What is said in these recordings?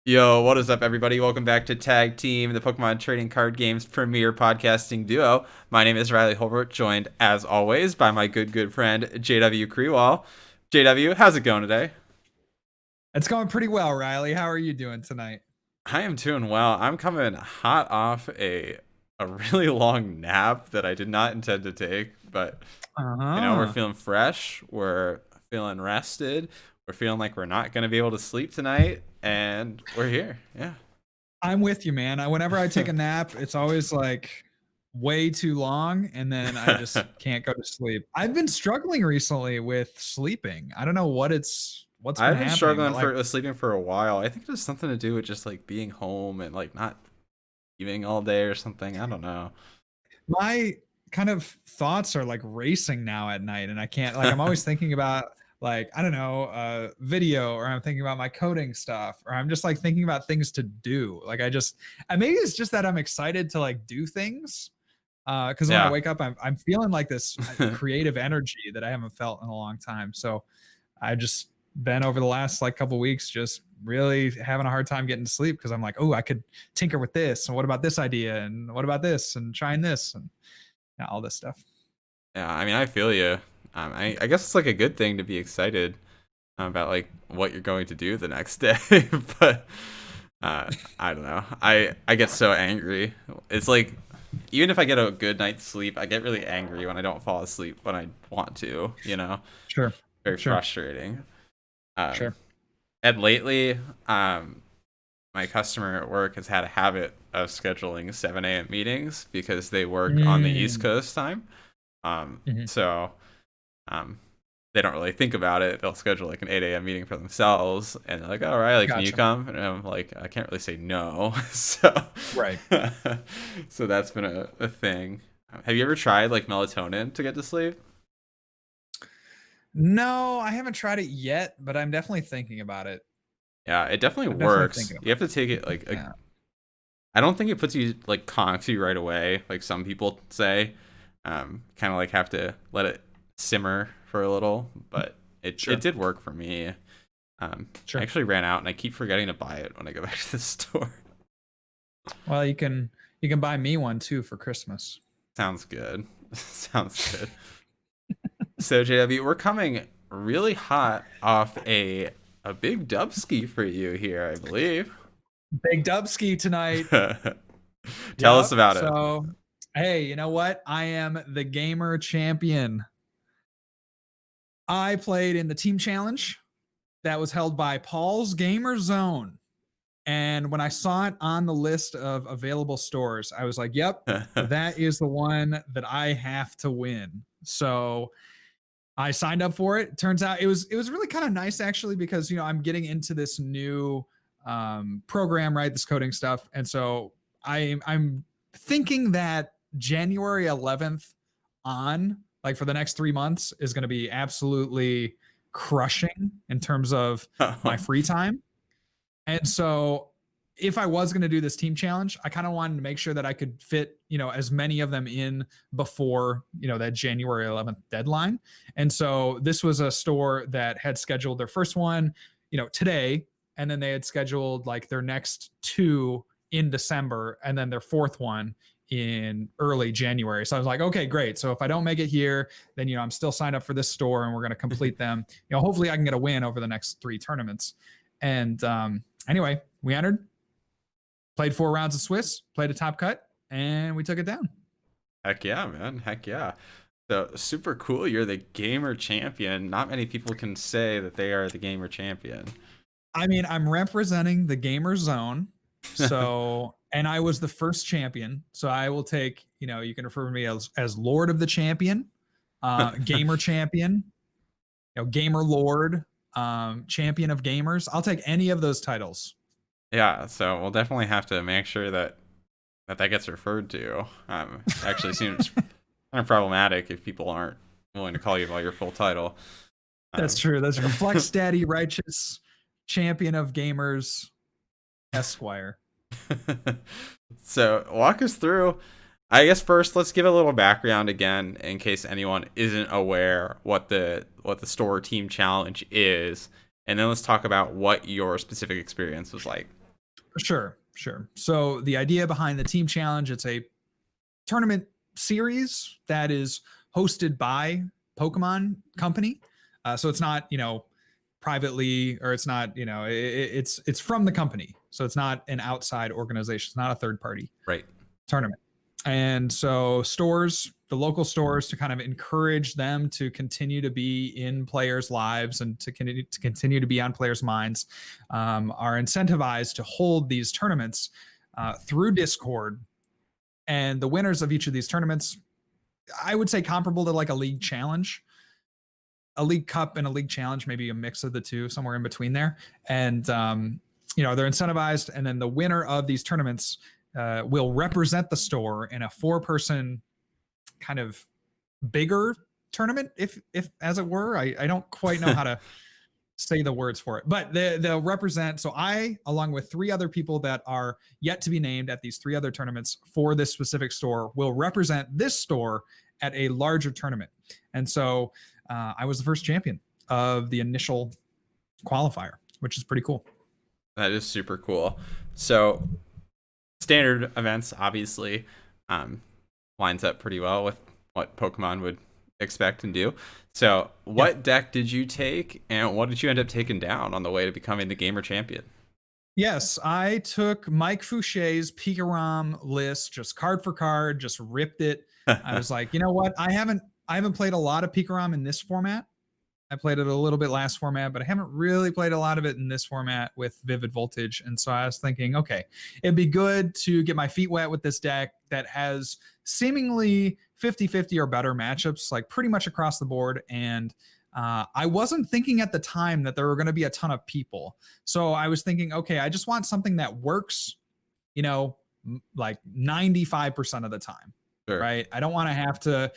Yo, what is up, everybody? Welcome back to Tag Team, the Pokemon Trading Card Game's premier podcasting duo. My name is Riley Holbrook, joined, as always, by my good friend, JW Creewall. JW, how's it going today? It's going pretty well, Riley. How are you doing tonight? I am doing well. I'm coming hot off a really long nap that I did not intend to take, but, we're Uh-huh. feeling fresh, we're feeling rested, we're feeling like we're not going to be able to sleep tonight, and we're here. Yeah. I'm with you, man. Whenever I take a nap, it's always like way too long, and then I just can't go to sleep. I've been struggling recently with sleeping. I don't know what's been I've been happening, but struggling like with sleeping for a while. I think it has something to do with just like being home and like not eating all day or something. I don't know. my kind of thoughts are like racing now at night, and I can't like I'm always thinking about like I don't know, video, or I'm thinking about my coding stuff, or I'm just like thinking about things to do. Like and maybe it's just that I'm excited to like do things. Because when I Yeah. wake up, I'm feeling like this creative energy that I haven't felt in a long time. So I just been over the last like couple weeks just really having a hard time getting to sleep because I'm like, oh, I could tinker with this, and what about this idea, and what about this, and trying this, and yeah, all this stuff. Yeah, I mean, I feel you. I guess it's like a good thing to be excited about like what you're going to do the next day, but I don't know. I get so angry. It's like even if I get a good night's sleep, I get really angry when I don't fall asleep when I want to. Sure, Very sure, frustrating. Um, sure. and lately, my customer at work has had a habit of scheduling 7 a.m. meetings because they work on the East Mm, Coast time. mhm. So um, they don't really think about it. They'll schedule like an 8 a.m. meeting for themselves, and they're like, "All right, like, can you Gotcha. come?" And I'm like, I can't really say no. So, Right. so that's been a thing. Have you ever tried like melatonin to get to sleep? No, I haven't tried it yet, but I'm definitely thinking about it. Yeah, it definitely I'm definitely works. thinking You about have to take it like it. Yeah. I don't think it puts you like conks you right away, like some people say. Kind of like have to let it simmer for a little, but it Sure. did work for me. I Sure. actually ran out and I keep forgetting to buy it when I go back to the store. Well, you can buy me one too for Christmas. Sounds good. Sounds good. So JW, we're coming really hot off a big dubski for you here, I believe. Big Dubski tonight. Tell us Yep. about it. So, hey, you know what? I am the gamer champion. I played in the team challenge that was held by Paul's Gamer Zone. And when I saw it on the list of available stores, I was like, yep, that is the one that I have to win. So I signed up for it. Turns out it was really kind of nice actually because I'm getting into this new program, right? This coding stuff, and so I'm thinking that January 11th on like for the next 3 months is going to be absolutely crushing in terms of my free time. And so if I was going to do this team challenge, I kind of wanted to make sure that I could fit, as many of them in before, that January 11th deadline. And so this was a store that had scheduled their first one, today, and then they had scheduled like their next two in December and then their fourth one in early January. So I was like, okay, great. So if I don't make it here, then I'm still signed up for this store and we're going to complete them. Hopefully I can get a win over the next three tournaments. And anyway, we entered, played 4 rounds of Swiss, played a top cut, and we took it down. Heck yeah, man. Heck yeah. So super cool. You're the gamer champion. Not many people can say that they are the gamer champion. I mean, I'm representing the gamer zone. So, and I was the first champion. So I will take, you can refer to me as Lord of the Champion, Gamer Champion, Gamer Lord, Champion of Gamers. I'll take any of those titles. Yeah, so we'll definitely have to make sure that gets referred to. Actually seems kind of problematic if people aren't willing to call you by your full title. That's Um, true. That's true. Flex Daddy Righteous, Champion of Gamers, Esquire. so walk us through. I guess first let's give a little background again in case anyone isn't aware what the store team challenge is, and then let's talk about what your specific experience was like. Sure, sure. So the idea behind the team challenge, it's a tournament series that is hosted by Pokemon Company. So it's not, privately, or it's not, it's from the company. So it's not an outside organization. It's not a third party Right. tournament. And so stores, the local stores, to kind of encourage them to continue to be in players' lives and to continue to be on players' minds, are incentivized to hold these tournaments through Discord. And the winners of each of these tournaments, I would say comparable to like a league challenge, a league cup and a league challenge, maybe a mix of the two, somewhere in between there. And they're incentivized, and then the winner of these tournaments will represent the store in a 4-person kind of bigger tournament, if as it were. I don't quite know how to say the words for it, but they'll represent. So I, along with 3 other people that are yet to be named at these 3 other tournaments for this specific store, will represent this store at a larger tournament. And so I was the first champion of the initial qualifier, which is pretty cool. That is super cool. So standard events obviously lines up pretty well with what Pokemon would expect and do. So what deck did you take, and what did you end up taking down on the way to becoming the gamer champion? Yes, I took Mike Foucher's Pikarom list, just card for card, just ripped it. I was like, you know what? I haven't played a lot of Pikarom in this format. I played it a little bit last format, but I haven't really played a lot of it in this format with Vivid Voltage. And so I was thinking, okay, it'd be good to get my feet wet with this deck that has seemingly 50-50 or better matchups, like pretty much across the board. And I wasn't thinking at the time that there were going to be a ton of people. So I was thinking, okay, I just want something that works, like 95% of the time, Sure. right? I don't want to have to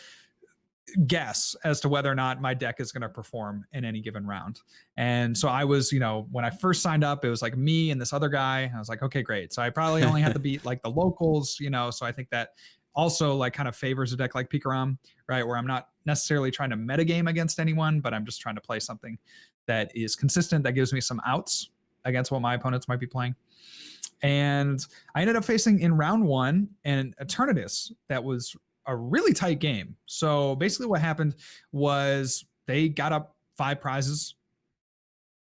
guess as to whether or not my deck is going to perform in any given round. And so I was, when I first signed up, it was like me and this other guy. I was like, okay, great. So I probably only have to beat like the locals, so I think that also like kind of favors a deck like Pikarom, right? Where I'm not necessarily trying to metagame against anyone, but I'm just trying to play something that is consistent, that gives me some outs against what my opponents might be playing. And I ended up facing in round 1 an Eternatus that was a really tight game. So basically what happened was they got up 5 prizes.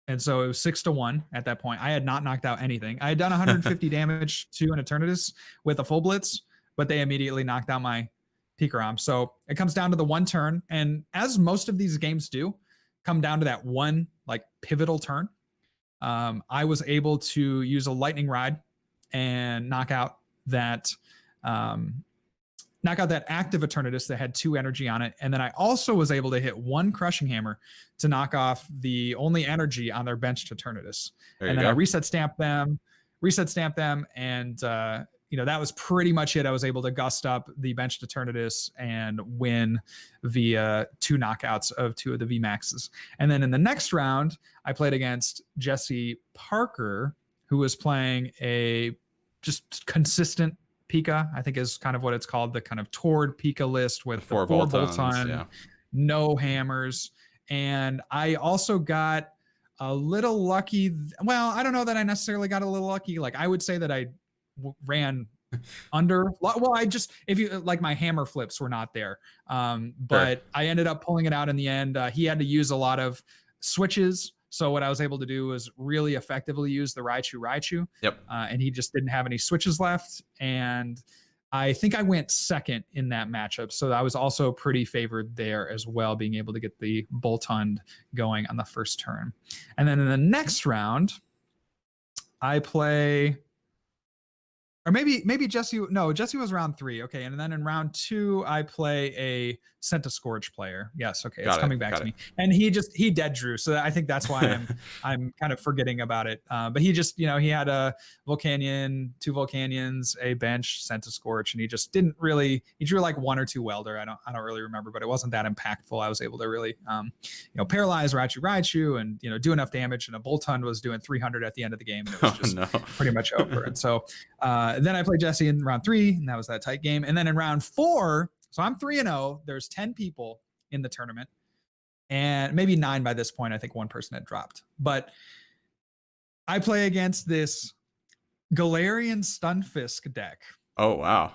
And so it was 6-1 at that point. I had not knocked out anything. I had done 150 damage to an Eternatus with a full blitz, but they immediately knocked out my Pikarom. So it comes down to the one turn. And as most of these games do, come down to that one like pivotal turn. I was able to use a lightning ride and knock out that active Eternatus that had 2 energy on it. And then I also was able to hit 1 crushing hammer to knock off the only energy on their benched Eternatus. And then I reset stamp them, and that was pretty much it. I was able to gust up the benched Eternatus and win via 2 knockouts of 2 of the VMAXs. And then in the next round, I played against Jesse Parker, who was playing a just consistent Pika, I think is kind of what it's called, the kind of toward Pika list with the 4 Bolton, no hammers. And I also got a little lucky. Well, I don't know that I necessarily got a little lucky. Like I would say that I ran under. Well, if you like, my hammer flips were not there. But I ended up pulling it out in the end. He had to use a lot of switches. So what I was able to do was really effectively use the Raichu. Yep. And he just didn't have any switches left. And I think I went second in that matchup. So I was also pretty favored there as well, being able to get the Boltund going on the first turn. And then in the next round, I play... Or maybe Jesse was round 3. Okay. And then in round 2, I play a Centiskorch player. Yes. Okay. It's coming back to me. And he dead drew. So I think that's why I'm kind of forgetting about it. But he just, he had a Volcanion, 2 Volcanions, a bench, Centiskorch, and he just didn't really, he drew like 1 or 2 Welder. I don't really remember, but it wasn't that impactful. I was able to really, paralyze Raichu and, do enough damage. And a Boltund was doing 300 at the end of the game. And it was just pretty much over. And so, then I played Jesse in round 3, and that was that tight game. And then in round 4, so I'm 3-0. There's 10 people in the tournament, and maybe 9 by this point. I think 1 person had dropped. But I play against this Galarian Stunfisk deck. Oh wow.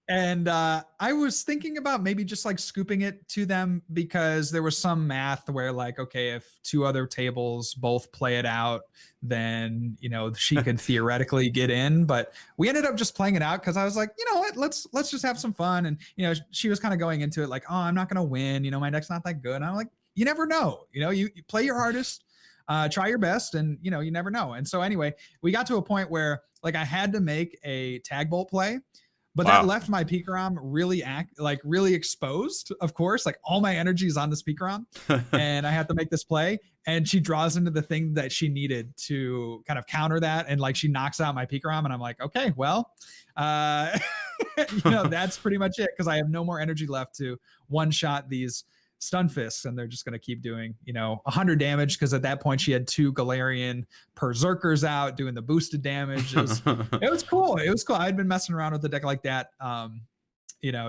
And I was thinking about maybe just like scooping it to them because there was some math where like, okay, if two other tables both play it out, then she could theoretically get in. But we ended up just playing it out because I was like, you know what, let's just have some fun. And she was kind of going into it like, oh, I'm not gonna win. My deck's not that good. And I'm like, you never know. You play your hardest. Try your best, and you never know. And so anyway, we got to a point where like I had to make a tag bolt play, but that Wow. left my Pikarom really exposed, of course. Like all my energy is on this Pikarom, and I have to make this play. And she draws into the thing that she needed to kind of counter that, and like she knocks out my Pikarom, and I'm like, okay, well, uh, that's pretty much it because I have no more energy left to one shot these Stunfists, and they're just going to keep doing 100 damage because at that point she had two Galarian Berserkers out doing the boosted damage. It was cool. It was cool. I'd been messing around with the deck like that,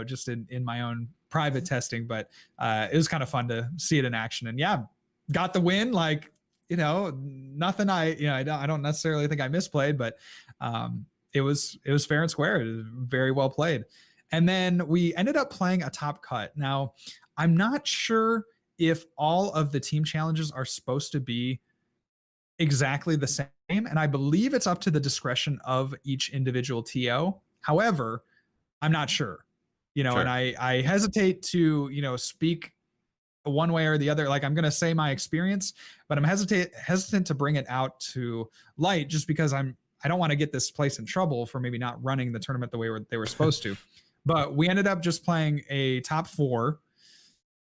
just in my own private testing, but it was kind of fun to see it in action. And yeah, got the win. Like, nothing I don't necessarily think I misplayed, but it was fair and square. It was very well played. And then we ended up playing a top cut. Now, I'm not sure if all of the team challenges are supposed to be exactly the same. And I believe it's up to the discretion of each individual TO. However, I'm not sure, and Sure. I hesitate to, speak one way or the other. Like I'm going to say my experience, but I'm hesitant to bring it out to light just because I don't want to get this place in trouble for maybe not running the tournament the way they were supposed to. But we ended up just playing a top 4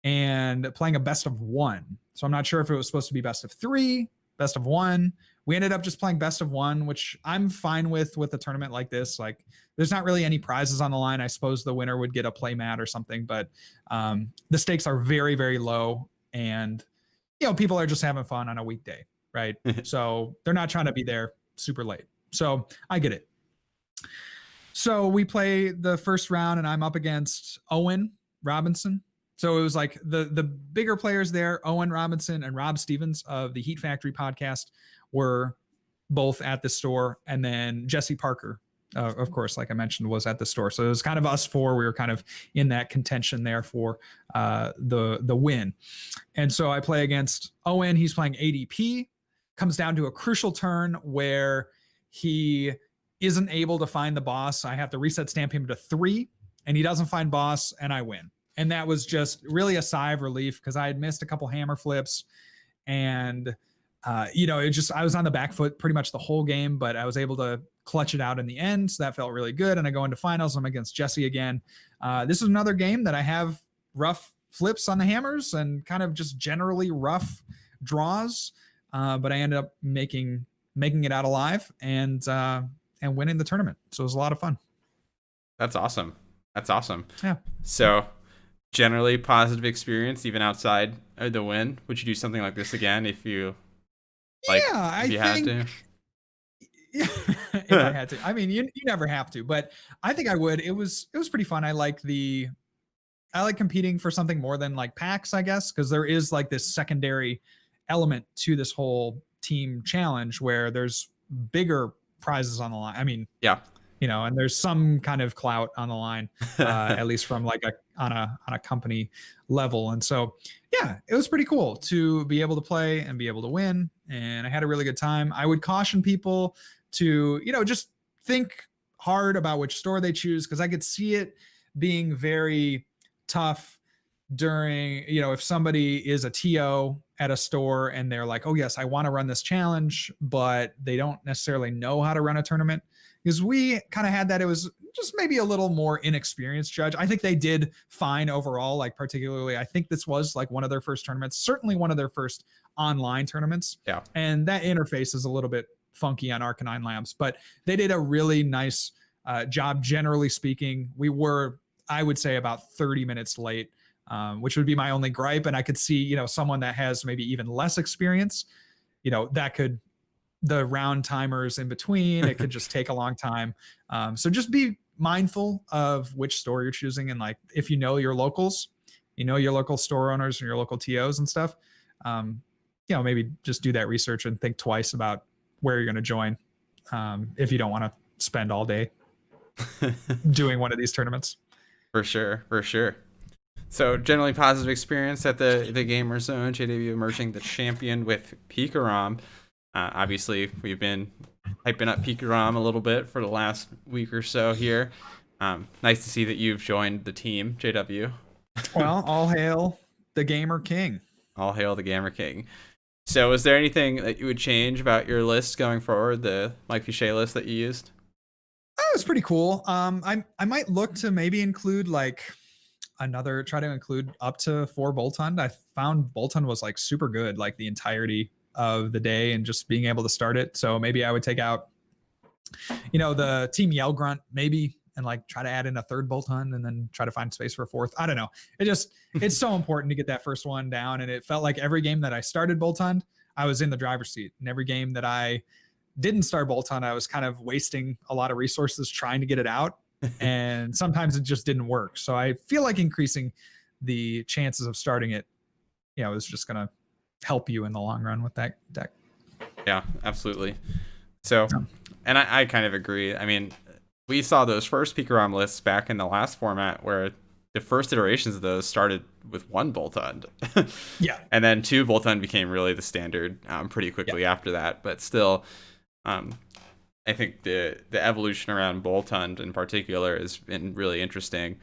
and playing a best of 1. So I'm not sure if it was supposed to be best of 3, best of 1. We ended up just playing best of 1, which I'm fine with a tournament like this. Like there's not really any prizes on the line. I suppose the winner would get a play mat or something, but the stakes are very, very low, and people are just having fun on a weekday, right? So they're not trying to be there super late. So I get it. So we play the first round, and I'm up against Owen Robinson. So it was like the bigger players there, Owen Robinson and Rob Stevens of the Heat Factory podcast, were both at the store, and then Jesse Parker, of course, like I mentioned, was at the store. So it was kind of us 4. We were kind of in that contention there for the win. And so I play against Owen. He's playing ADP. Comes down to a crucial turn where he isn't able to find the boss. I have to reset stamp him to 3, and he doesn't find boss, and I win. And that was just really a sigh of relief because I had missed a couple hammer flips, and I was on the back foot pretty much the whole game, but I was able to clutch it out in the end. So that felt really good. And I go into finals. I'm against Jesse again. This is another game that I have rough flips on the hammers and kind of just generally rough draws. But I ended up making it out alive and winning the tournament. So it was a lot of fun. That's awesome. That's awesome. Yeah. So generally positive experience even outside of the win. Would you do something like this again if you I had think to? if I had to. I mean, you never have to, but I think I would. It was pretty fun. I like competing for something more than like packs, I guess, because there is like this secondary element to this whole team challenge where there's bigger prizes on the line. I mean, Yeah. and there's some kind of clout on the line, at least from like on a company level. And so, yeah, it was pretty cool to be able to play and be able to win. And I had a really good time. I would caution people to, just think hard about which store they choose, because I could see it being very tough during, if somebody is a TO at a store and they're like, oh yes, I want to run this challenge, but they don't necessarily know how to run a tournament. Because we kind of had that. It was just maybe a little more inexperienced judge. I think they did fine overall, like particularly, I think this was like one of their first tournaments, certainly one of their first online tournaments. Yeah. And that interface is a little bit funky on Arcanine Labs, but they did a really nice job, generally speaking. We were, I would say, about 30 minutes late, which would be my only gripe. And I could see, someone that has maybe even less experience, that could, the round timers in between, it could just take a long time. So just be mindful of which store you're choosing. And like, if your locals, your local store owners and your local TOs and stuff, maybe just do that research and think twice about where you're going to join. if you don't want to spend all day doing one of these tournaments. For sure, for sure. So generally positive experience at the Gamer Zone. JW emerging the champion with Pikarom. Obviously, we've been hyping up Pikarom a little bit for the last week or so here. Nice to see that you've joined the team, JW. Well, all hail the Gamer King. All hail the Gamer King. So, is there anything that you would change about your list going forward, the Mike Fichet list that you used? Oh, it's pretty cool. I might look to maybe include like try to include up to 4 Boltund. I found Boltund was like super good, like the entirety of the day and just being able to start it. So maybe I would take out, the Team Yell Grunt maybe, and like try to add in a 3rd Boltund and then try to find space for a 4th. I don't know. It's so important to get that first one down. And it felt like every game that I started Boltund, I was in the driver's seat. And every game that I didn't start Boltund, I was kind of wasting a lot of resources trying to get it out. And sometimes it just didn't work. So I feel like increasing the chances of starting it, is just going to help you in the long run with that deck. Yeah, absolutely. So, and I kind of agree. I mean, we saw those first Pikarom lists back in the last format where the first iterations of those started with 1 Boltund. Yeah. And then 2 Boltund became really the standard pretty quickly after that. But still, I think the evolution around Boltund in particular has been really interesting.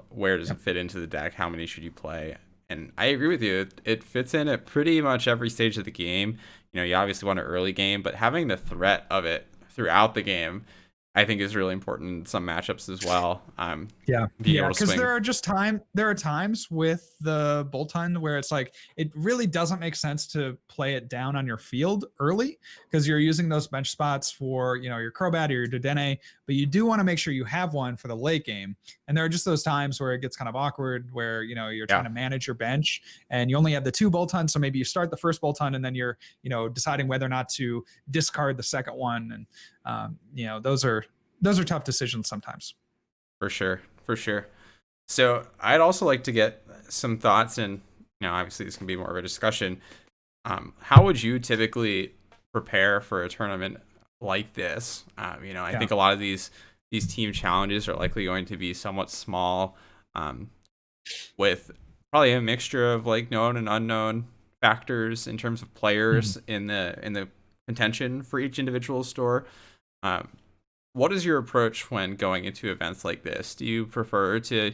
Where does it fit into the deck? How many should you play? And I agree with you. It fits in at pretty much every stage of the game. You obviously want an early game, but having the threat of it throughout the game, I think, is really important in some matchups as well. Because there are times with the Boltund where it's like it really doesn't make sense to play it down on your field early because you're using those bench spots for your Crobat or your Dedenne, but you do want to make sure you have one for the late game. And there are just those times where it gets kind of awkward where you're trying to manage your bench and you only have the 2 Boltund, so maybe you start the first Boltund and then you're deciding whether or not to discard the second one, and those are tough decisions sometimes. For sure. So I'd also like to get some thoughts, and obviously this can be more of a discussion. How would you typically prepare for a tournament like this? I think a lot of these team challenges are likely going to be somewhat small, with probably a mixture of like known and unknown factors in terms of players in the contention for each individual store. What is your approach when going into events like this? Do you prefer to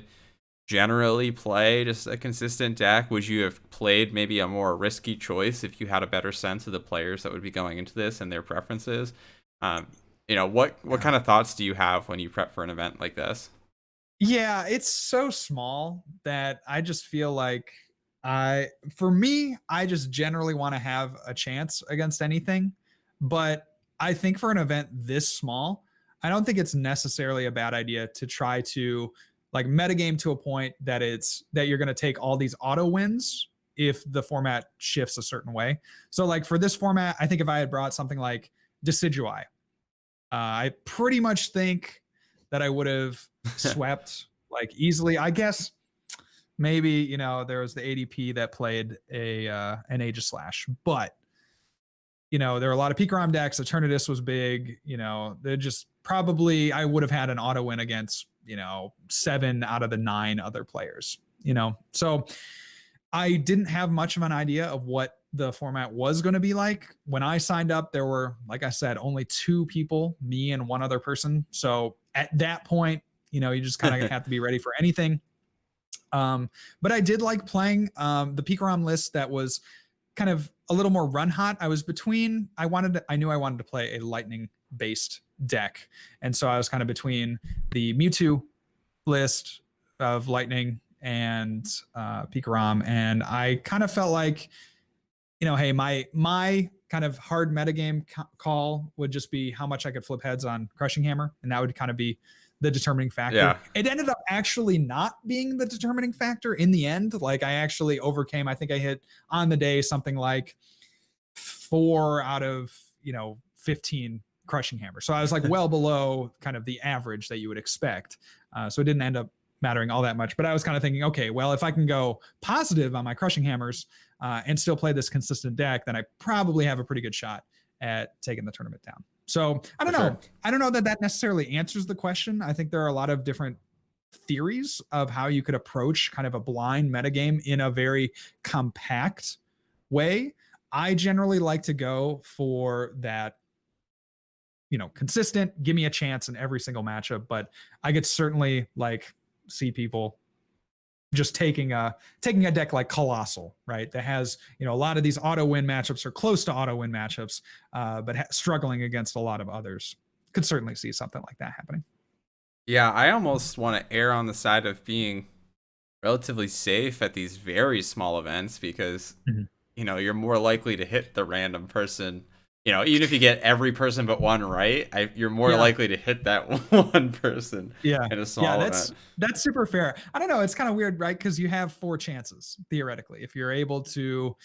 generally play just a consistent deck? Would you have played maybe a more risky choice if you had a better sense of the players that would be going into this and their preferences? What kind of thoughts do you have when you prep for an event like this? Yeah, it's so small that I just feel like I just generally want to have a chance against anything. But I think for an event this small, I don't think it's necessarily a bad idea to try to like metagame to a point that you're going to take all these auto wins if the format shifts a certain way. So like for this format, I think if I had brought something like Decidueye, I pretty much think that I would have swept like easily. I guess maybe, there was the ADP that played an Aegislash, but there are a lot of Pikarom decks. Eternatus was big. They're just probably I would have had an auto win against 7 out of the 9 other players. So I didn't have much of an idea of what the format was going to be like. When I signed up, there were, like I said, only 2 people, me and one other person. So at that point, you just kind of have to be ready for anything. But I did like playing the Pikarom list that was kind of a little more run hot. I was between, I knew I wanted to play a lightning based deck. And so I was kind of between the Mewtwo list of lightning and Pikarom. And I kind of felt like, hey, my kind of hard metagame call would just be how much I could flip heads on Crushing Hammer. And that would kind of be the determining factor. Yeah. It ended up actually not being the determining factor in the end. Like I actually overcame, I think I hit on the day something like 4 out of, 15 Crushing Hammer. So I was like well below kind of the average that you would expect. So it didn't end up mattering all that much, but I was kind of thinking, okay, well, if I can go positive on my Crushing Hammers and still play this consistent deck, then I probably have a pretty good shot at taking the tournament down. So I For don't sure. know. I don't know that that necessarily answers the question. I think there are a lot of different theories of how you could approach kind of a blind metagame in a very compact way. I generally like to go for that, consistent, give me a chance in every single matchup, but I could certainly like see people just taking a deck like Colossal, right? That has, a lot of these auto win matchups or close to auto win matchups, but struggling against a lot of others. Could certainly see something like that happening. Yeah, I almost want to err on the side of being relatively safe at these very small events because Mhm. you're more likely to hit the random person. Even if you get every person but one right, you're more Yeah. likely to hit that one person Yeah. in a Yeah, small that's event. that's super fair. I don't know, it's kind of weird, right? Because you have four chances theoretically. If you're able to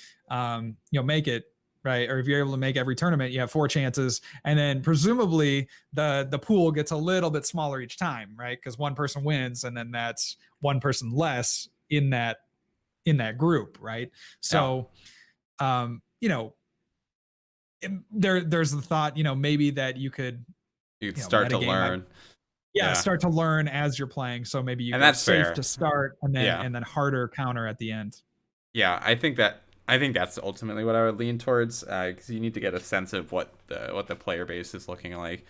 make it, right? Or if you're able to make every tournament, you have four chances. And then presumably the pool gets a little bit smaller each time, right? Because one person wins, and then that's one person less in that group, right? Yeah, So um, you know, there's the thought, maybe that you could, you could start to metagame by, learn. yeah, Yeah, start to learn as you're playing. So maybe you and go that's safe fair. to start, and then Yeah, and then harder counter at the end. yeah. I think that's ultimately what I would lean towards because you need to get a sense of what the player base is looking like.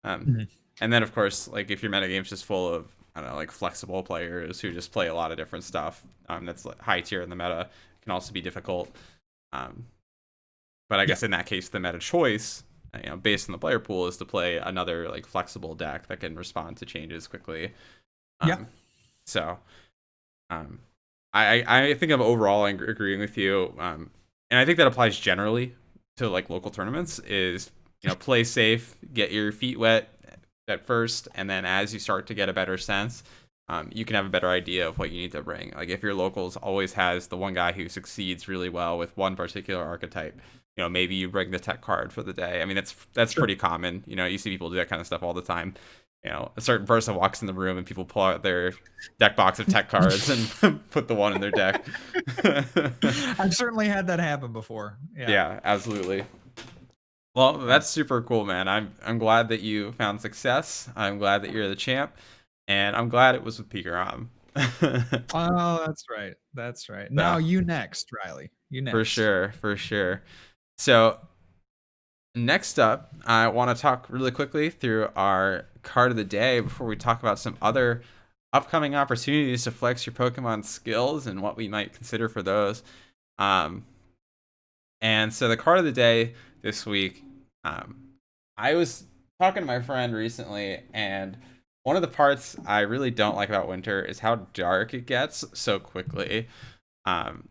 Um, Mhm. and then of course, like if your metagame's just full of I don't know, like flexible players who just play a lot of different stuff, that's like, high tier in the meta can also be difficult. Um, but I Yeah, guess in that case, the meta choice, based on the player pool, is to play another like flexible deck that can respond to changes quickly. yeah, Um, so um, I think I'm overall agreeing with you, and I think that applies generally to like local tournaments. Is play safe, get your feet wet at first, and then as you start to get a better sense, you can have a better idea of what you need to bring. Like if your locals always has the one guy who succeeds really well with one particular archetype, maybe you bring the tech card for the day. I mean that's sure. pretty common. You see people do that kind of stuff all the time. A certain person walks in the room and people pull out their deck box of tech cards and put the one in their deck. I've certainly had that happen before. Yeah. Yeah, absolutely. Well, Yeah. that's super cool, man. I'm glad that you found success. I'm glad that you're the champ, and I'm glad it was with Pikarom. Oh, that's right. That's right. Now So you next, Riley. You for next. sure, for sure. So next up, I want to talk really quickly through our card of the day before we talk about some other upcoming opportunities to flex your Pokemon skills and what we might consider for those. Um, And so the card of the day this week, um, I was talking to my friend recently, and one of the parts I really don't like about winter is how dark it gets so quickly. Um,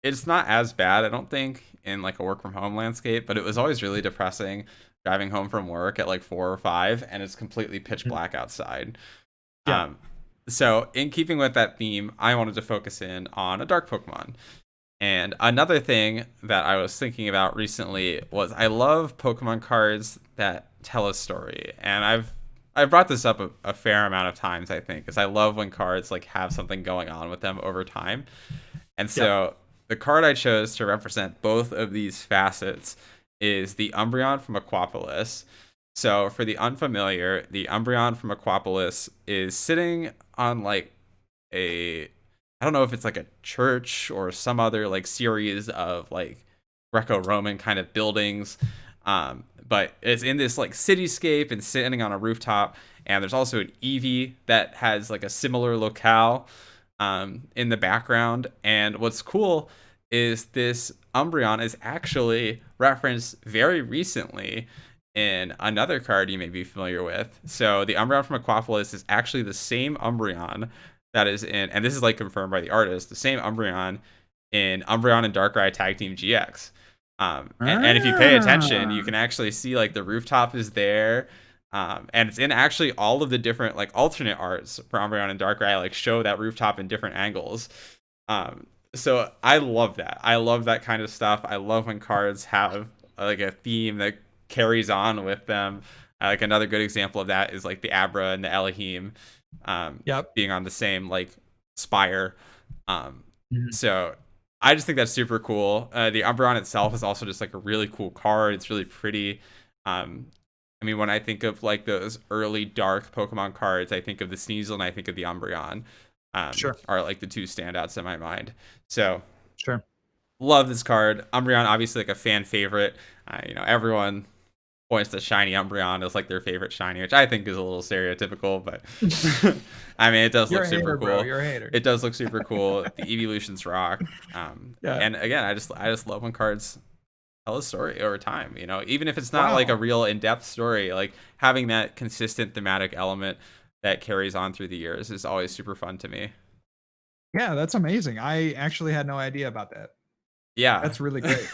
it's not as bad, I don't think, in like a work from home landscape, but it was always really depressing driving home from work at like 4 or 5, and it's completely pitch Mhm. black outside. Yeah. Um, so in keeping with that theme, I wanted to focus in on a dark Pokemon. And another thing that I was thinking about recently was I love Pokemon cards that tell a story. And I've brought this up a fair amount of times, I think, because I love when cards like have something going on with them over time. And Yep. so the card I chose to represent both of these facets is the Umbreon from Aquapolis. So for the unfamiliar, the Umbreon from Aquapolis is sitting on like a I don't know if it's like a church or some other like series of like Greco-Roman kind of buildings. But it's in this like cityscape and sitting on a rooftop. And there's also an Eevee that has like a similar locale in the background. And what's cool is this Umbreon is actually referenced very recently in another card you may be familiar with. So the Umbreon from Aquapolis is actually the same Umbreon that is in, and this is like confirmed by the artist, the same Umbreon in Umbreon and Darkrai Tag Team GX. And if you pay attention, you Ah. can actually see like the rooftop is there. And it's in actually all of the different like alternate arts for Umbreon and Darkrai like show that rooftop in different angles. So I love that. I love that kind of stuff. I love when cards have like a theme that carries on with them. Like another good example of that is like the Abra and the Elohim Yep. being on the same like spire. Um, Mhm. so I just think that's super cool. The Umbreon itself is also just like a really cool card. It's really pretty. Um, I mean, when I think of like those early dark Pokemon cards, I think of the Sneasel and I think of the Umbreon. Sure, Are like the two standouts in my mind. So sure. love this card. Umbreon, obviously like a fan favorite. Everyone points to shiny Umbreon as like their favorite shiny, which I think is a little stereotypical, but I mean, it does You're look a super hater, bro. cool. You're a hater. It does look super cool. The evolutions rock. Yeah. And again, I just love when cards tell a story over time. Even if it's not like a Wow. real in-depth story, like having that consistent thematic element that carries on through the years is always super fun to me. Yeah, that's amazing. I actually had no idea about that. Yeah. That's really great.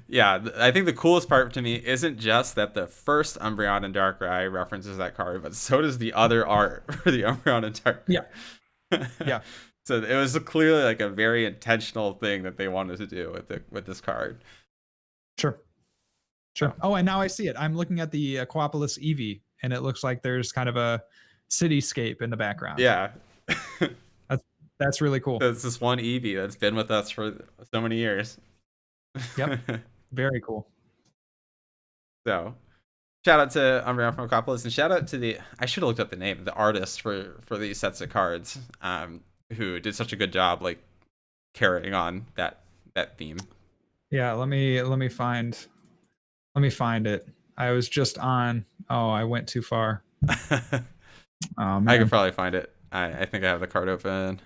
Yeah, I think the coolest part to me isn't just that the first Umbreon and Darkrai references that card, but so does the other art for the Umbreon and Yeah, Darkrai. yeah, So it was clearly like a very intentional thing that they wanted to do with this card. sure, So sure. Oh, and now I see it. I'm looking at the Aquapolis Eevee, and it looks like there's kind of a cityscape in the background. yeah. That's that's really cool. It's this one Eevee that's been with us for so many years. Yep, very cool. So shout out to Umbreon from Aquapolis, and shout out to I should have looked up the name, the artist for these sets of cards, who did such a good job like carrying on that theme. Yeah, let me find it. I was just on. Oh, I went too far. Oh I could man. probably find it. I think I have the card open.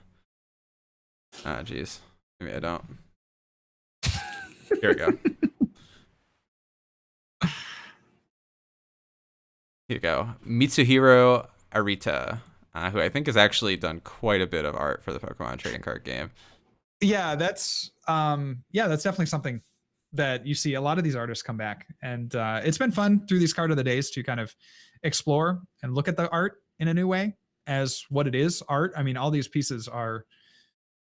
Ah, jeez. Maybe I don't. Here we go. Here you go. Mitsuhiro Arita, who I think has actually done quite a bit of art for the Pokemon trading card game. That's definitely something that you see a lot of these artists come back, and it's been fun through these card of the days to kind of explore and look at the art in a new way as what it is, art. I mean, all these pieces are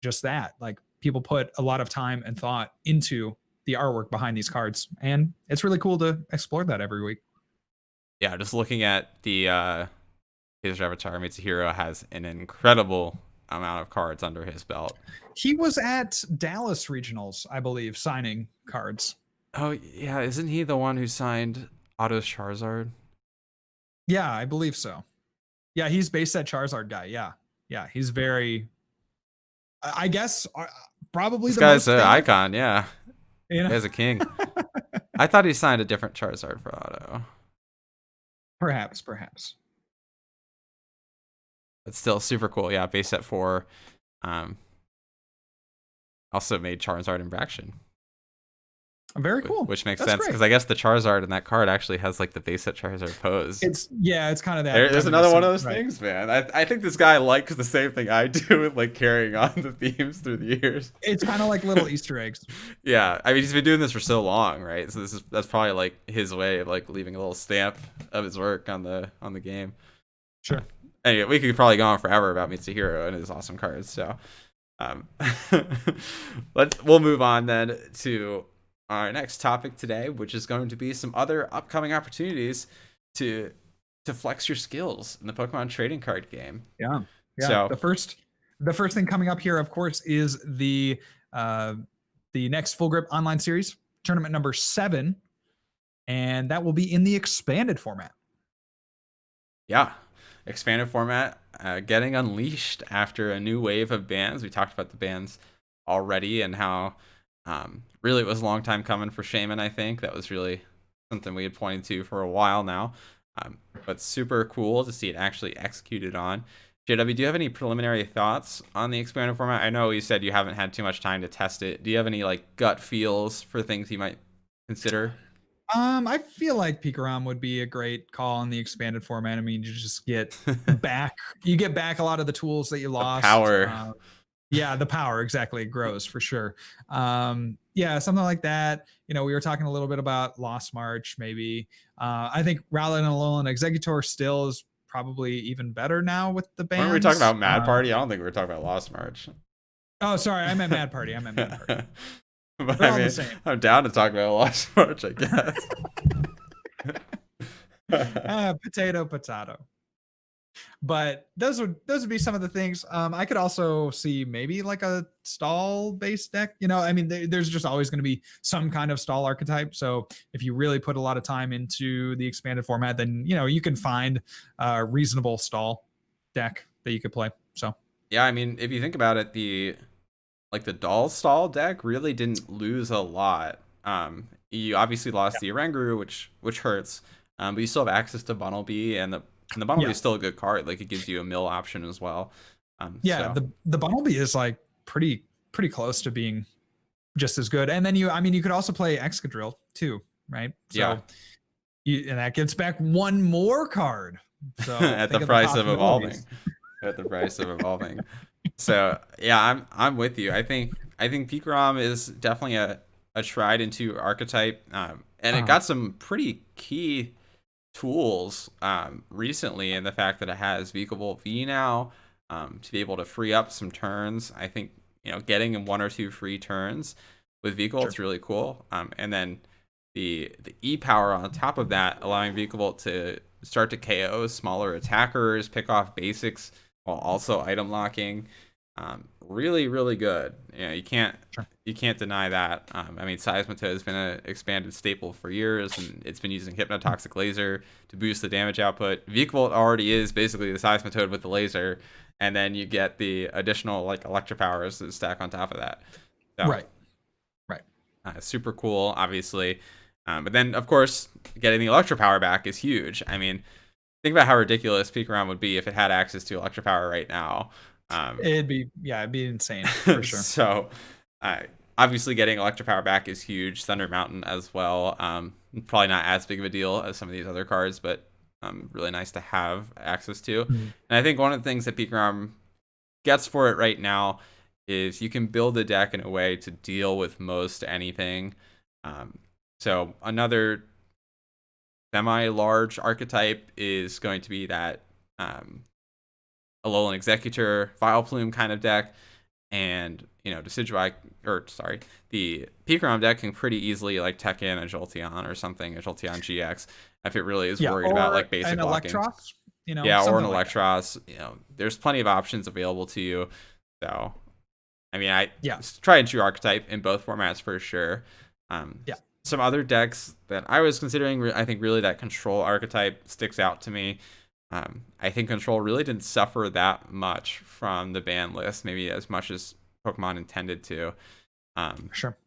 just that. Like, people put a lot of time and thought into the artwork behind these cards, and it's really cool to explore that every week. Yeah, just looking at his repertoire, Mitsuhiro has an incredible amount of cards under his belt. He was at Dallas Regionals, I believe, signing cards. Oh yeah, isn't he the one who signed Otto's Charizard? Yeah, I believe so. Yeah, he's based that Charizard guy. Yeah, yeah, he's very. I guess probably This the guy's most an famous. icon, yeah. You know, He's a king. I thought he signed a different Charizard for Otto. perhaps. But still super cool. Yeah, base set 4. Um, also made Charizard in Braction. Very cool. Which makes That's sense great. because I guess the Charizard in that card actually has like the base set Charizard pose. It's kind of that. There's another one of those right. things, man. I think this guy likes the same thing I do with like carrying on the themes through the years. It's kind of like little Easter eggs. Yeah, I mean he's been doing this for so long, right? So that's probably like his way of like leaving a little stamp of his work on the game. Sure. Anyway, we could probably go on forever about Mitsuhiro and his awesome cards. So, we'll move on then to our next topic today, which is going to be some other upcoming opportunities to flex your skills in the Pokemon trading card game. Yeah. Yeah. So The first thing coming up here, of course, is the next Full Grip Online Series, tournament number 7, and that will be in the expanded format. yeah, expanded format getting unleashed after a new wave of bans. We talked about the bans already and how really it was a long time coming for Shaman. I think that was really something we had pointed to for a while now, but super cool to see it actually executed on. JW, do you have any preliminary thoughts on the expanded format? I know you said you haven't had too much time to test it. Do you have any like gut feels for things you might consider? I feel like Pikarom would be a great call in the expanded format. I mean, you just get back a lot of the tools that you lost. Power. Yeah, the power exactly grows for sure. Yeah, something like that. You know, we were talking a little bit about Lost March, maybe. I think Rowlet and Alolan Executor still is probably even better now with the bans. Weren't we talking about Mad Party? I don't think we were talking about Lost March. Oh, sorry, I meant Mad Party. But They're I all the mean, same. I'm down to talk about Lost March, I guess. Potato. But those would be some of the things. I could also see maybe like a stall based deck. I mean, there's just always going to be some kind of stall archetype. So if you really put a lot of time into the expanded format, then you can find a reasonable stall deck that you could play. So Yeah, I mean, if you think about it, the doll stall deck really didn't lose a lot. You obviously lost yeah, the Oranguru, which hurts. But you still have access to Bunnelby, and the Bunnelby yeah, is still a good card. Like, it gives you a mill option as well. yeah. So The Bunnelby is like pretty close to being just as good. And then I mean, you could also play Excadrill too, right? yeah, So and that gets back one more card. So at the think of the price of evolving, possibilities. at the price of evolving. So yeah, I'm with you. I think Pikarom is definitely a tried and true archetype, and it Uh, got some pretty key tools recently in the fact that it has Vikavolt V now, to be able to free up some turns. I think getting one or two free turns with sure. Vikavolt's really cool. And then the E power on top of that, allowing Vikavolt to start to KO smaller attackers, pick off basics while also item locking. Really, really good. Yeah, Sure. you can't deny that. I mean, Seismitoad has been an expanded staple for years, and it's been using Hypnotoxic Laser to boost the damage output. Vikavolt already is basically the Seismitoad with the laser, and then you get the additional like Electro powers that stack on top of that. So Right. Right. super cool, obviously. But then, of course, getting the Electro power back is huge. I mean, think about how ridiculous Pikarom would be if it had access to Electro power right now. Um, It'd be insane for sure. so, uh, obviously, getting Electro power back is huge. Thunder Mountain as well. Probably not as big of a deal as some of these other cards, but really nice to have access to. Mhm. And I think one of the things that Pikarom gets for it right now is you can build a deck in a way to deal with most anything. Um, so another semi-large archetype is going to be that um, Alolan Executor, Vileplume kind of deck, and Decidueye, or sorry, the Pikarom deck can pretty easily like tech in a Jolteon or something, a Jolteon GX, if it really is Yeah, worried about or like basic an blocking. Electros, Yeah, or an something like that. Electros. There's plenty of options available to you. So, I mean, Yeah. try and true archetype in both formats for sure. Um, Yeah. some other decks that I was considering, I think really that control archetype sticks out to me. I think control really didn't suffer that much from the ban list, maybe as much as Pokemon intended to. Um, Sure.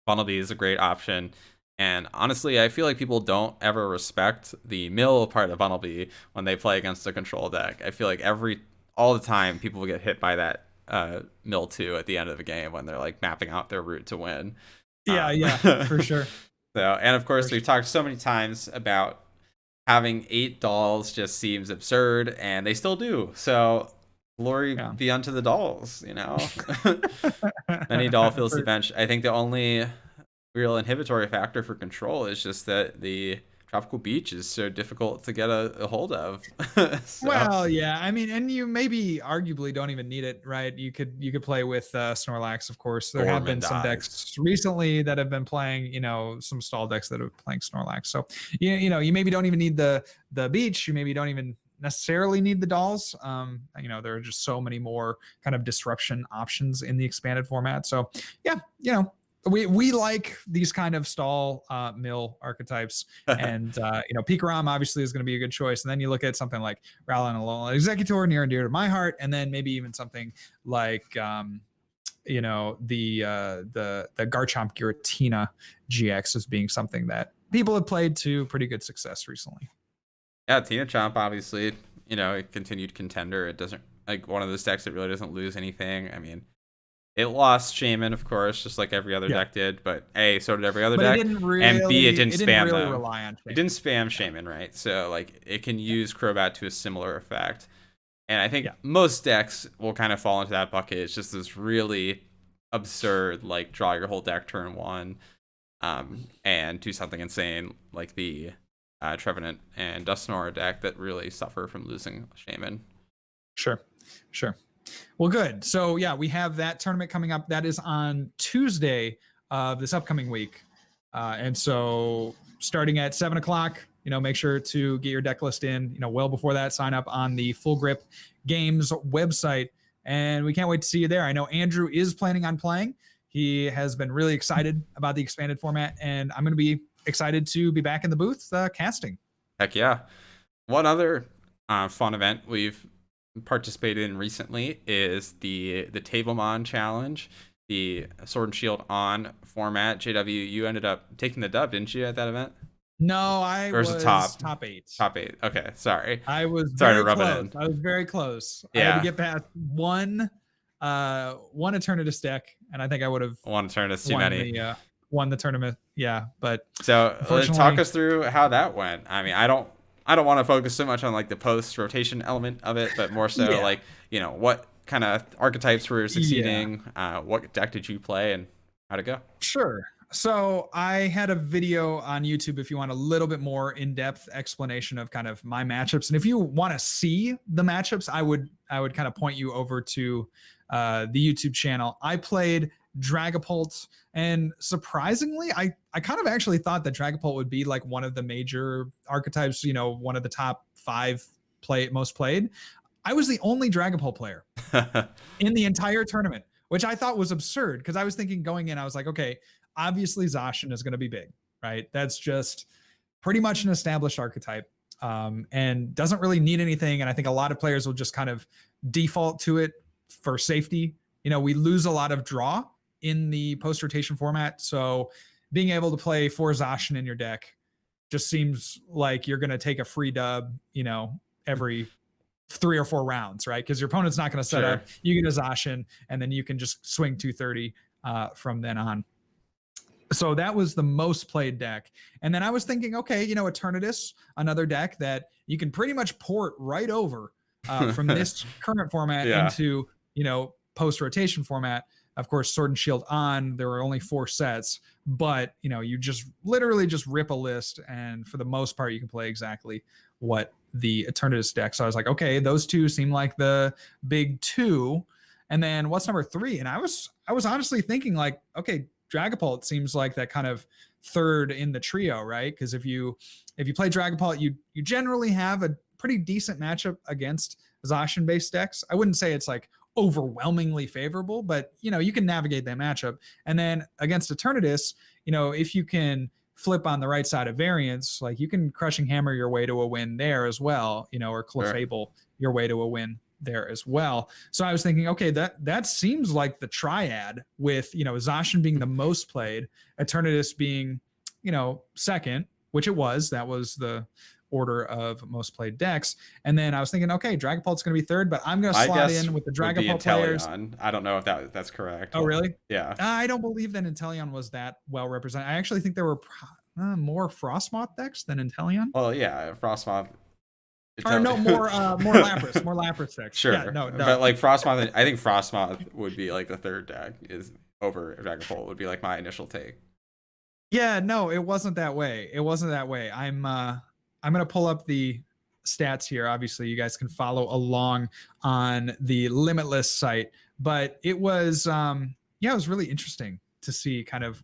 Bunnelby is a great option. And honestly, I feel like people don't ever respect the mill part of Bunnelby when they play against a control deck. I feel like all the time people will get hit by that mill 2 at the end of the game when they're like mapping out their route to win. Yeah, yeah, for sure. And of For course, we've sure. talked so many times about having 8 dolls just seems absurd, and they still do. So glory Yeah. be unto the dolls. Many doll fills the For bench. I think the only real inhibitory factor for control is just that the tropical beach is so difficult to get a hold of. So Well, yeah. I mean, and you maybe arguably don't even need it, right? You could play with Snorlax, of course. There have been some Gormandise. decks recently that have been playing, some stall decks that are playing Snorlax. So you maybe don't even need the beach. You maybe don't even necessarily need the dolls. There are just so many more kind of disruption options in the expanded format. So yeah, we like these kind of stall mill archetypes, and Pikarom obviously is going to be a good choice. And then you look at something like Rowling Alolan Executor, near and dear to my heart, and then maybe even something like the Garchomp Giratina GX as being something that people have played to pretty good success recently. Yeah, Tina Chomp obviously, a continued contender. It doesn't like one of those decks that really doesn't lose anything. I mean, it lost Shaman, of course, just like every other Yeah, deck did, but A, so did every other but it deck. didn't And B, it really didn't it didn't spam really them. rely on It Shaman. didn't spam Yeah, Shaman, right? So like it can use Crobat to a similar effect. And I think yeah, most decks will kind of fall into that bucket. It's just this really absurd, like draw your whole deck turn 1, and do something insane like the Trevenant and Dusknoir deck that really suffer from losing Shaman. sure, sure. Well, good. So yeah, we have that tournament coming up. That is on Tuesday of this upcoming week, and so starting at 7 o'clock make sure to get your deck list in, well before that. Sign up on the Full Grip Games website, and we can't wait to see you there. I know Andrew is planning on playing. He has been really excited about the expanded format, and I'm going to be excited to be back in the booth casting. Heck yeah. One other fun event we've participated in recently is the Tablemon Challenge, the Sword and Shield on format. JW, you ended up taking the dub, didn't you, at that event? No, I Or was was it top? top 8. Top 8. Okay, sorry. I was Sorry to very rub it close. in. I was very close. I Yeah. had to get past one Eternatus deck, and I think I would have One Eternatus too many. Won the tournament. Yeah, but so talk us through how that went. I mean, I don't want to focus so much on like the post rotation element of it, but more so like, what kind of archetypes were succeeding? What deck did you play, and how'd it go? Sure. So I had a video on YouTube if you want a little bit more in-depth explanation of kind of my matchups. And if you want to see the matchups, I would kind of point you over to the YouTube channel. I played Dragapult, and surprisingly, I kind of actually thought that Dragapult would be like one of the major archetypes, one of the top 5 most played. I was the only Dragapult player in the entire tournament, which I thought was absurd, because I was thinking going in, I was like, okay, obviously Zacian is going to be big, right? That's just pretty much an established archetype, and doesn't really need anything. And I think a lot of players will just kind of default to it for safety. We lose a lot of draw in the post-rotation format, so being able to play 4 Zacian in your deck just seems like you're going to take a free dub, every 3 or 4 rounds, right? Because your opponent's not going to set up. You get a Zacian, and then you can just swing 230 from then on. So that was the most played deck. And then I was thinking, okay, Eternatus, another deck that you can pretty much port right over from this current format into, post-rotation format. Of course, Sword and Shield on, there were only 4 sets, but, you just literally just rip a list, and for the most part, you can play exactly what the Eternatus deck. So I was like, okay, those 2 seem like the big 2. And then what's number 3? And I was honestly thinking like, okay, Dragapult seems like that kind of third in the trio, right? Because if you play Dragapult, you generally have a pretty decent matchup against Zacian based decks. I wouldn't say it's like overwhelmingly favorable, but you can navigate that matchup. And then against Eternatus, if you can flip on the right side of variance, like you can Crushing Hammer your way to a win there as well, or Clefable your way to a win there as well. So I was thinking, okay, that seems like the triad with, Zacian being the most played, Eternatus being, second, which it was. That was the order of most played decks. And then I was thinking, okay, Dragapult's going to be third, but I'm going to slot in with the Dragapult players. I don't know if that's correct. Oh, really? Yeah. I don't believe that Inteleon was that well represented. I actually think there were more Frostmoth decks than Inteleon. Well, yeah, Frostmoth. Or no, more Lapras decks. Sure. Yeah, no. But like Frostmoth, I think Frostmoth would be like the third deck is over Dragapult would be like my initial take. Yeah, no, it wasn't that way. I'm gonna pull up the stats here. Obviously, you guys can follow along on the Limitless site, but it was it was really interesting to see kind of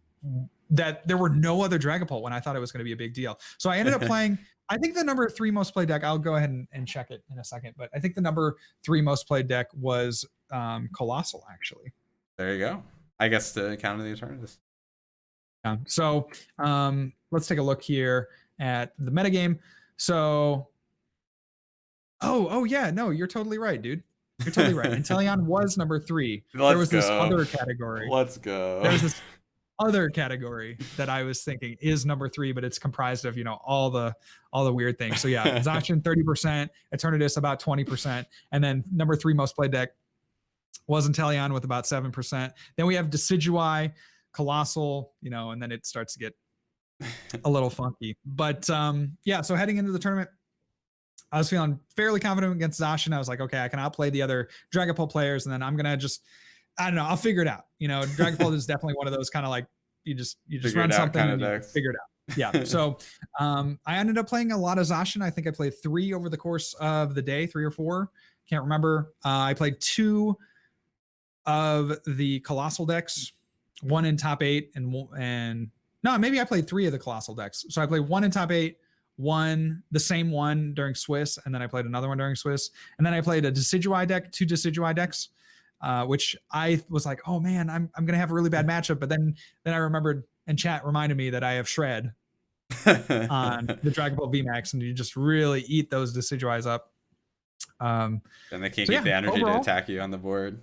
that there were no other Dragapult when I thought it was going to be a big deal. So I ended up playing. I think the number 3 most played deck, I'll go ahead and check it in a second, but I think the number 3 most played deck was Colossal, actually. There you go. I guess to counter the Eternatus. Yeah. So let's take a look here at the metagame. So, oh yeah, no, you're totally right, dude. You're totally right. Inteleon was number 3. There was this other category. Let's go. There's this other category that I was thinking is number 3, but it's comprised of all the weird things. So yeah, Zacian 30%, Eternatus about 20%, and then number 3 most played deck was Inteleon with about 7%. Then we have Decidueye, Colossal, and then it starts to get a little funky. But so heading into the tournament, I was feeling fairly confident against Zacian. I was like, okay, I can outplay the other Dragapult players, and then I'm gonna just, I don't know, I'll figure it out. Dragapult is definitely one of those kind of like you just run something and you figure it out. Yeah. So I ended up playing a lot of Zacian. I think I played 3 over the course of the day, 3 or 4. Can't remember. I played 2 of the Colossal decks, 1 in top 8 and no, maybe I played 3 of the Colossal decks. So I played 1 in top 8, the same one during Swiss, and then I played another one during Swiss, and then I played a Decidueye deck, 2 Decidueye decks, which I was like, oh man, I'm gonna have a really bad matchup. But then I remembered, and chat reminded me that I have Shred on the Dragon Ball VMAX, and you just really eat those Decidueyes up. And they can't So keep yeah, the energy to overall, attack you on the board.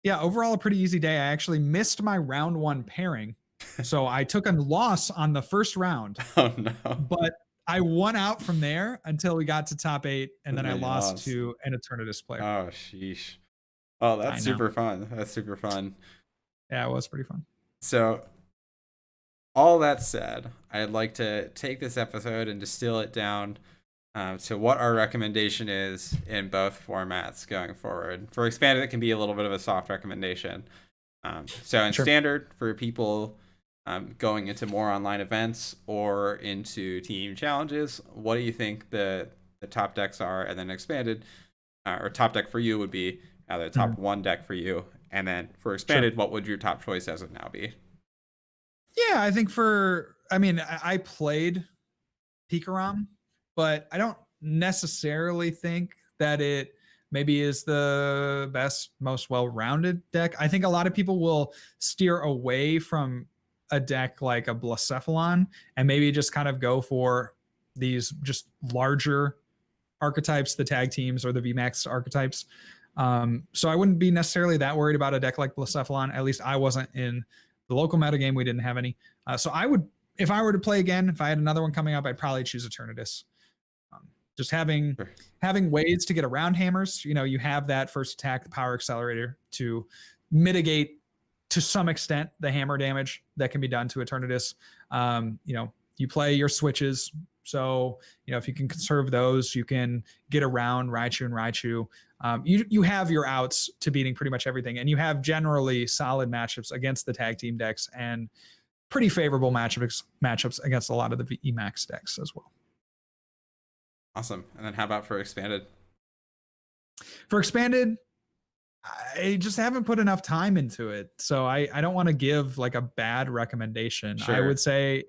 yeah, overall a pretty easy day. I actually missed my round 1 pairing, so I took a loss on the first round, Oh no. but I won out from there until we got to top 8, and then I then you lost lost. to an Eternatus player. Oh sheesh. Oh, I that's know. super fun. That's super fun. Yeah, it was pretty fun. So, all that said, I'd like to take this episode and distill it down to what our recommendation is in both formats going forward. For expanded, it can be a little bit of a soft recommendation. So in Sure. standard, for people going into more online events or into team challenges, what do you think the top decks are? And then expanded, or top deck for you would be the top one deck for you. And then for expanded, Sure. what would your top choice as of now be? Yeah, I think I played Pikarom, but I don't necessarily think that it maybe is the best, most well-rounded deck. I think a lot of people will steer away from a deck like a Blacephalon and maybe just kind of go for these just larger archetypes, the tag teams or the VMAX archetypes. So I wouldn't be necessarily that worried about a deck like Blacephalon. At least I wasn't in the local metagame. We didn't have any. So I would, if I were to play again, if I had another one coming up, I'd probably choose Eternatus. Just having ways to get around hammers. You have that first attack, the power accelerator, to mitigate to some extent the hammer damage that can be done to Eternatus. You play your switches. So, if you can conserve those, you can get around Raichu and Raichu. You have your outs to beating pretty much everything, and you have generally solid matchups against the tag team decks and pretty favorable matchups against a lot of the VMAX decks as well. Awesome. And then how about for expanded? For expanded, I just haven't put enough time into it. So I don't want to give like a bad recommendation. Sure. I would say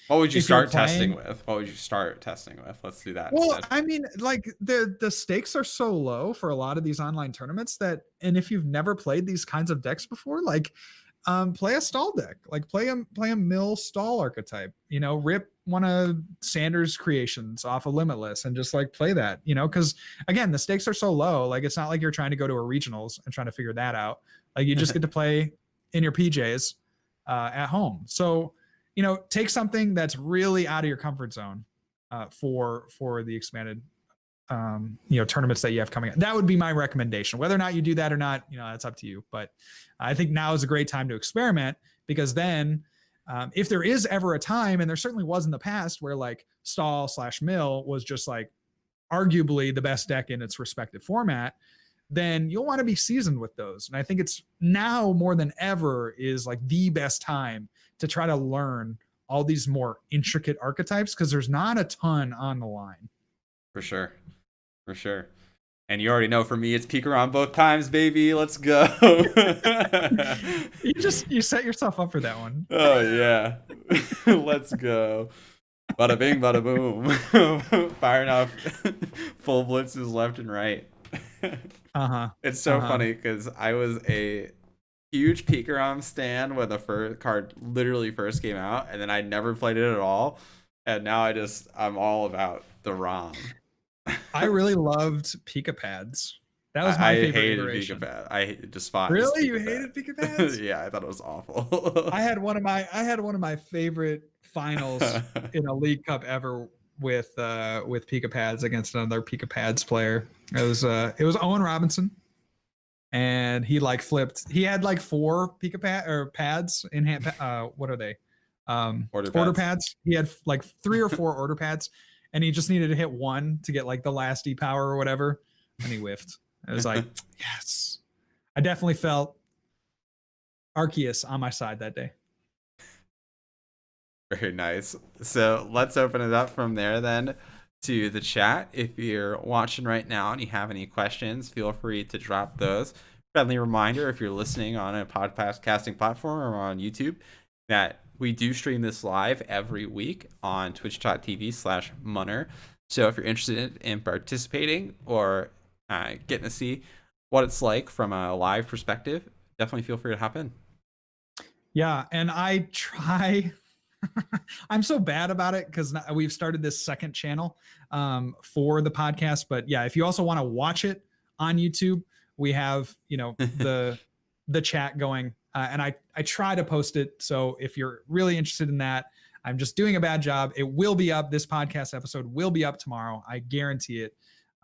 what would you start testing with? What would you start testing with? Let's do that. Well, instead. I mean, like the stakes are so low for a lot of these online tournaments and if you've never played these kinds of decks before, like play a stall deck, like play a mill stall archetype, rip one of Sanders' creations off of Limitless and just like play that, because again, the stakes are so low. Like it's not like you're trying to go to a regionals and trying to figure that out. Like you just get to play in your PJs at home. So, take something that's really out of your comfort zone for the expanded tournaments that you have coming up. That would be my recommendation. Whether or not you do that or not, that's up to you. But I think now is a great time to experiment, because then if there is ever a time, and there certainly was in the past, where like stall/mill was just like arguably the best deck in its respective format, then you'll want to be seasoned with those. And I think it's now more than ever is like the best time to try to learn all these more intricate archetypes, because there's not a ton on the line. For sure. And you already know, for me, it's Pikarom both times, baby. Let's go. You set yourself up for that one. Oh yeah. Let's go. Bada bing, bada boom. Firing off full blitzes left and right. It's so funny because I was a huge Pikarom stan when the first card literally first came out, and then I never played it at all. And now I'm all about the ROM. I really loved Pika Pads. That was my favorite iteration. Pika Pad. I despised. Really, you hated Pika Pads? Yeah, I thought it was awful. I had one of my favorite finals in a League Cup ever with Pika Pads against another Pika Pads player. It was Owen Robinson, and he like flipped. He had like 4 Pika pads in hand. What are they? Order pads. He had like 3 or 4 order pads, and he just needed to hit 1 to get like the last E-power or whatever, and he whiffed. It was like, yes. I definitely felt Arceus on my side that day. Very nice. So let's open it up from there then to the chat. If you're watching right now and you have any questions, feel free to drop those. Friendly reminder, if you're listening on a podcast casting platform or on YouTube, that we do stream this live every week on twitch.tv/Munner. So if you're interested in participating or getting to see what it's like from a live perspective, definitely feel free to hop in. Yeah, and I try. I'm so bad about it because we've started this second channel for the podcast. But yeah, if you also want to watch it on YouTube, we have the chat going, and I try to post it. So if you're really interested in that, I'm just doing a bad job. It will be up. This podcast episode will be up tomorrow. I guarantee it.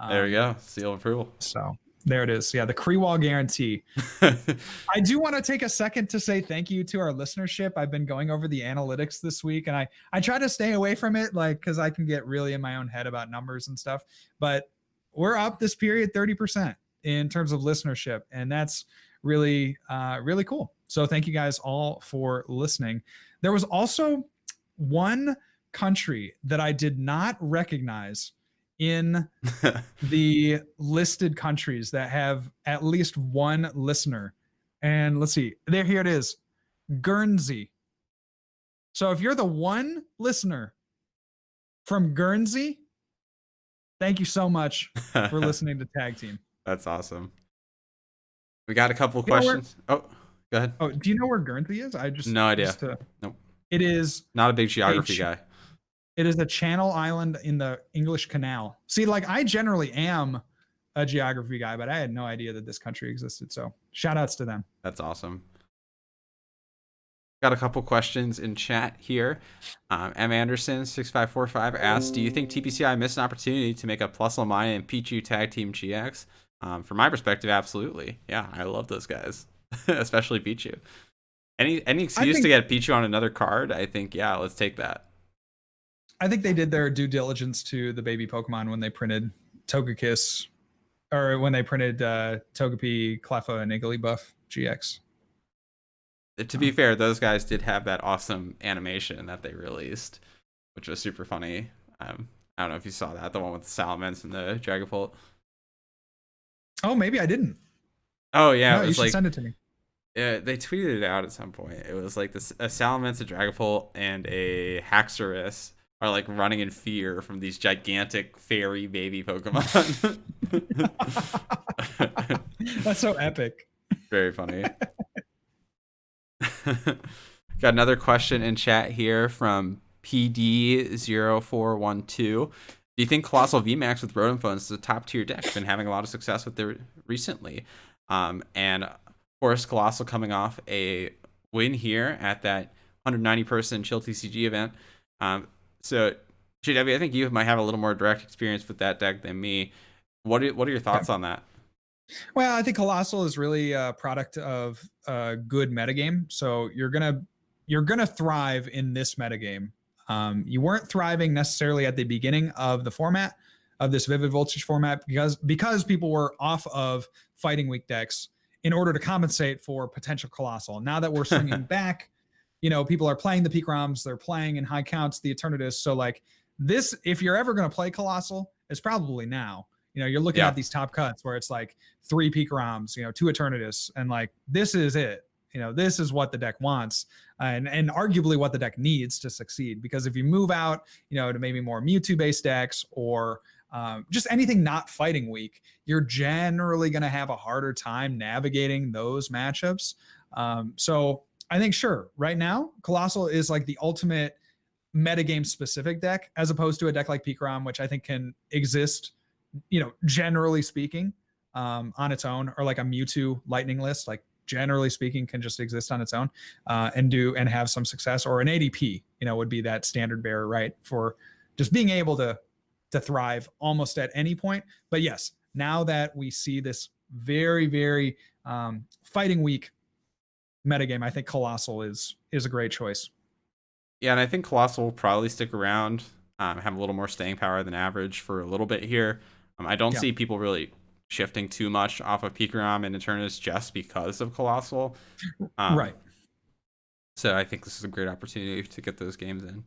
There we go. Seal of approval. So there it is. Yeah, the Crewall guarantee. I do want to take a second to say thank you to our listenership. I've been going over the analytics this week, and I try to stay away from it, like, because I can get really in my own head about numbers and stuff. But we're up this period 30% in terms of listenership, and that's really really cool. So thank you guys all for listening. There was also one country that I did not recognize in the listed countries that have at least one listener. And let's see, here it is, Guernsey. So if you're the one listener from Guernsey, thank you so much for listening to Tag Team. That's awesome. We got a couple questions. Go ahead. Oh, do you know where Guernsey is? I just no idea. Nope. It is not a big geography guy. It is a channel island in the English Canal. See, like, I generally am a geography guy, but I had no idea that this country existed. So shout outs to them. That's awesome. Got a couple questions in chat here. M. Anderson 6545 asks, do you think TPCI missed an opportunity to make a Plus Lamine and Pichu tag team GX? From my perspective, absolutely. Yeah, I love those guys, especially Pichu. Any excuse to get Pichu on another card, I think, yeah, let's take that. I think they did their due diligence to the baby Pokemon when they printed Togekiss, or when they printed Togepi, Cleffa, and Igglybuff GX. To be fair, those guys did have that awesome animation that they released, which was super funny. I don't know if you saw that, the one with the Salamence and the Dragapult. Oh, maybe I didn't. Oh yeah, no, you should send it to me. Yeah, they tweeted it out at some point. It was like a Salamence, a Dragapult, and a Haxorus are like running in fear from these gigantic fairy baby Pokemon. That's so epic. Very funny. Got another question in chat here from PD0412. Do you think Colossal VMAX with Rotom is a top tier deck? Been having a lot of success with it recently. And of course, Colossal coming off a win here at that 190 person Chill TCG event. So, JW, I think you might have a little more direct experience with that deck than me. What are your thoughts on that? Well, I think Colossal is really a product of a good metagame. So you're gonna thrive in this metagame. You weren't thriving necessarily at the beginning of the format, of this Vivid Voltage format, because people were off of Fighting Week decks in order to compensate for potential Colossal. Now that we're swinging back, people are playing the Peak ROMs, they're playing in high counts the Eternatus. So like this, if you're ever going to play Colossal, it's probably now. You're looking at these top cuts where it's like 3 Peak ROMs, 2 Eternatus, and like this is it. This is what the deck wants, and arguably what the deck needs to succeed. Because if you move out, to maybe more Mewtwo-based decks or just anything not Fighting Week, you're generally going to have a harder time navigating those matchups. So I think, sure, right now, Colossal is like the ultimate metagame specific deck, as opposed to a deck like Peak ROM, which I think can exist, generally speaking, on its own, or like a Mewtwo Lightning list, like generally speaking, can just exist on its own and have some success. Or an ADP, would be that standard bearer, right, for just being able to thrive almost at any point. But yes, now that we see this very, very Fighting Week metagame, I think Colossal is a great choice. Yeah, and I think Colossal will probably stick around, have a little more staying power than average for a little bit here. I don't see people really shifting too much off of Peak ROM and Eternatus just because of Colossal. Right. So I think this is a great opportunity to get those games in.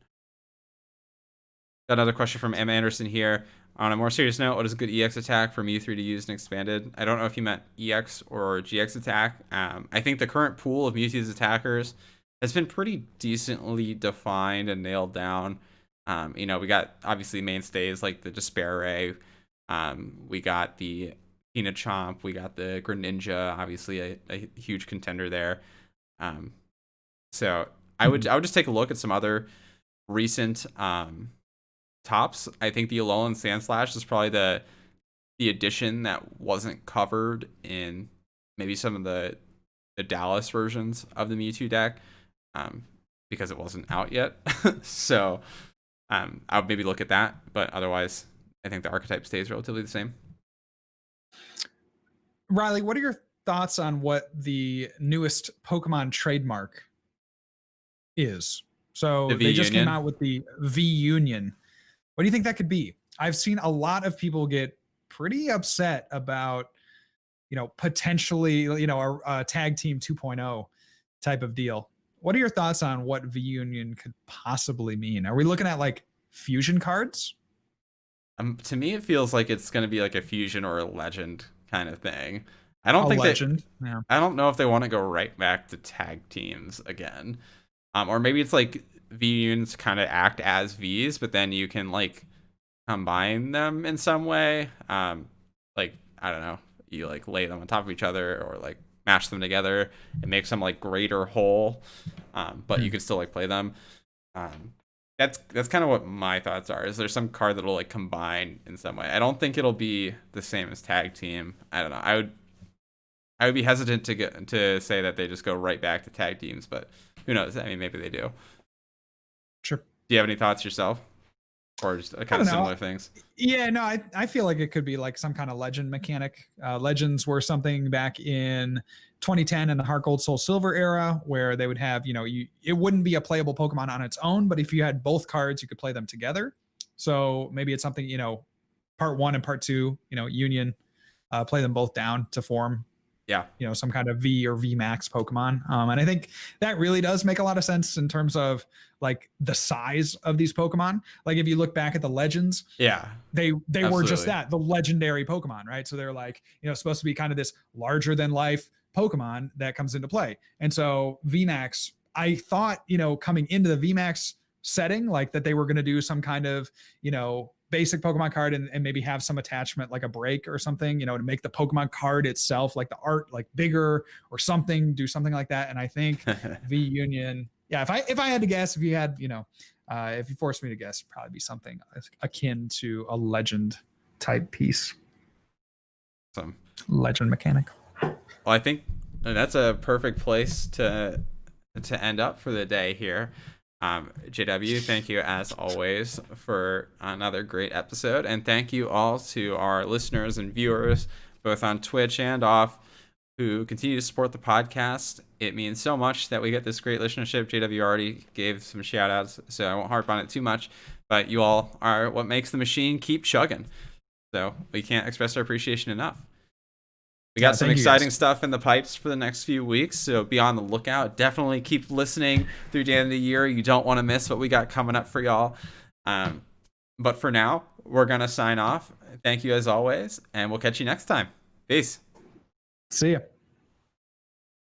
Got another question from M. Anderson here. On a more serious note, what is a good EX attack for Mew3 to use and expanded? I don't know if you meant EX or GX attack. I think the current pool of Mewtwo's attackers has been pretty decently defined and nailed down. We got obviously mainstays like the Despair. We got the Chomp. We got the Greninja, obviously a huge contender there. Um, so I would just take a look at some other recent tops. I think the Alolan Sandslash is probably the addition that wasn't covered in maybe some of the Dallas versions of the Mewtwo deck, um, because it wasn't out yet. So I would maybe look at that, but otherwise, I think the archetype stays relatively the same. Riley, what are your thoughts on what the newest Pokemon trademark is? The So V they just came Union. out with the V Union. What do you think that could be? I've seen a lot of people get pretty upset about, potentially, a tag team 2.0 type of deal. What are your thoughts on what V Union could possibly mean? Are we looking at like fusion cards? To me, it feels like it's going to be like a fusion or a legend kind of thing. I don't A think that. legend. Yeah. I don't know if they want to go right back to tag teams again, or maybe it's like V unions kind of act as Vs, but then you can like combine them in some way. Like I don't know, you like lay them on top of each other or like mash them together and make some like greater whole. But you Hmm. can still like play them. Um, that's kind of what my thoughts are. Is there some card that'll like combine in some way? I don't think it'll be the same as tag team. I don't know. I would be hesitant to say that they just go right back to tag teams, but who knows? I mean, maybe they do. Sure. Do you have any thoughts yourself, or just I kind of don't know. similar things? Yeah, no, I feel like it could be like some kind of legend mechanic. Legends were something back in 2010 in the Heart Gold Soul Silver era where they would have, it wouldn't be a playable Pokemon on its own, but if you had both cards, you could play them together. So maybe it's something, part one and part two, Union, play them both down to form Yeah, some kind of V or V Max Pokemon. And I think that really does make a lot of sense in terms of like the size of these Pokemon. Like if you look back at the legends, yeah, they were just absolutely. that, the legendary Pokemon, right? So they're like, supposed to be kind of this larger than life Pokemon that comes into play. And so VMAX, I thought, coming into the VMAX setting, like that they were going to do some kind of, basic Pokemon card and maybe have some attachment like a break or something, to make the Pokemon card itself, like the art, like bigger or something, do something like that. And I think V Union, yeah, if I had to guess, if you forced me to guess, it'd probably be something akin to a legend type piece, Awesome. legend mechanic. Well, I think that's a perfect place to end up for the day here. JW, thank you as always for another great episode, and thank you all to our listeners and viewers, both on Twitch and off, who continue to support the podcast. It means so much that we get this great listenership. JW already gave some shout outs, so I won't harp on it too much, but you all are what makes the machine keep chugging. So we can't express our appreciation enough. We got some Thank you exciting guys. stuff in the pipes for the next few weeks, so be on the lookout. Definitely keep listening through the end of the year. You don't want to miss what we got coming up for y'all. Um, but for now, we're going to sign off. Thank you as always, and we'll catch you next time. Peace. See ya.